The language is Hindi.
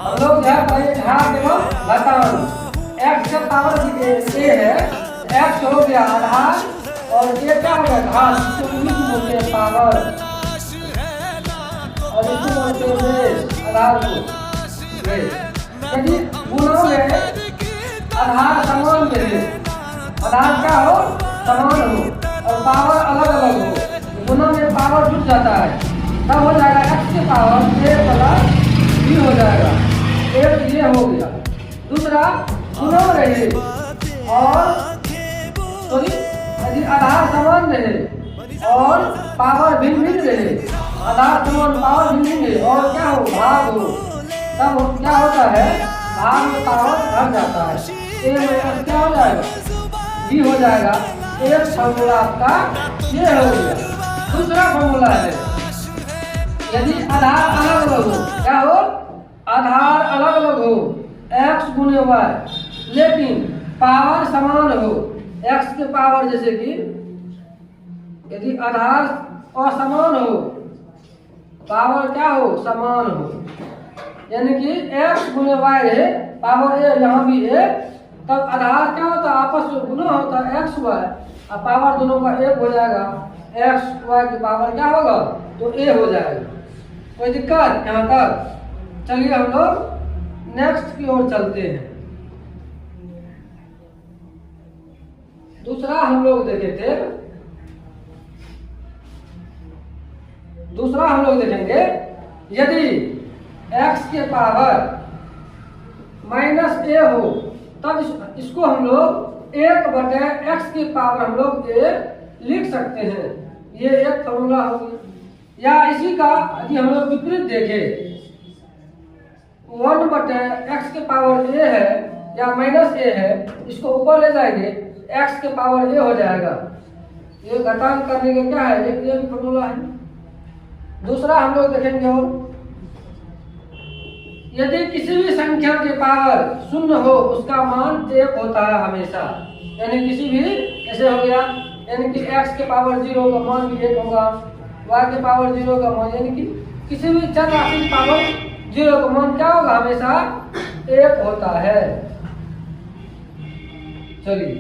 हम लोग जो है पहले घात एवं घातांक। x का पावर a है, x हो गया आधार और a क्या हो गया घात, इसको यूनिट बोलते हैं पावर और इसको बोलते हैं बेस, आधार को बेस। यदि गुणों में आधार समान रहे, आधार क्या हो समान हो और पावर अलग अलग हो, गुणों में पावर जुट जाता है, तब हो जाएगा x की पावर a प्लस b हो जाएगा। एक ये हो गया। दूसरा गुणों रहे और सॉरी यदि आधार समान रहे और पावर भिन्न भिन्न रहे, आधार समान पावर भिन्न भिन्न रहे और क्या हो भाग हो, तब क्या होता है भाग में पावर घट जाता है, a माइनस क्या हो जाएगा b हो जाएगा। एक फॉर्मूला आपका ये हो गया। दूसरा फॉर्मूला है यदि आधार अलग अलग हो, क्या हो आधार अलग अलग हो x गुणे y, लेकिन पावर समान हो, x के पावर जैसे कि यदि आधार असमान हो, पावर क्या हो समान हो, यानी कि x गुणे y है, पावर a यहाँ भी है, तब आधार क्या होता है आपस में गुना होता है x y और पावर दोनों का एक हो जाएगा, x y की पावर क्या होगा तो a हो जाएगा। कोई दिक्कत यहाँ तक? चलिए हम लोग नेक्स्ट की ओर चलते हैं। दूसरा हम लोग देखे थे, दूसरा हम लोग देखेंगे यदि x के पावर माइनस a हो, तब इसको हम लोग एक बटे x की पावर हम लोग a लिख सकते हैं। ये एक फॉर्मूला हो गया। या इसी का यदि हम लोग विपरीत देखें, 1 बटे x के पावर a है या माइनस a है, इसको ऊपर ले जाएंगे x के पावर a हो जाएगा। ये घटांक करने का क्या है, एक ये फॉर्मूला है। दूसरा हम लोग देखेंगे और यदि किसी भी संख्या के पावर शून्य हो, उसका मान 1 होता है हमेशा, यानी किसी भी ऐसे हो गया, यानी कि x के पावर 0 का मान भी 1 होगा, y के पावर 0 का मान, यानी कि किसी भी चर राशि की पावर 0 का मान क्या होगा हमेशा 1 होता है। चलिए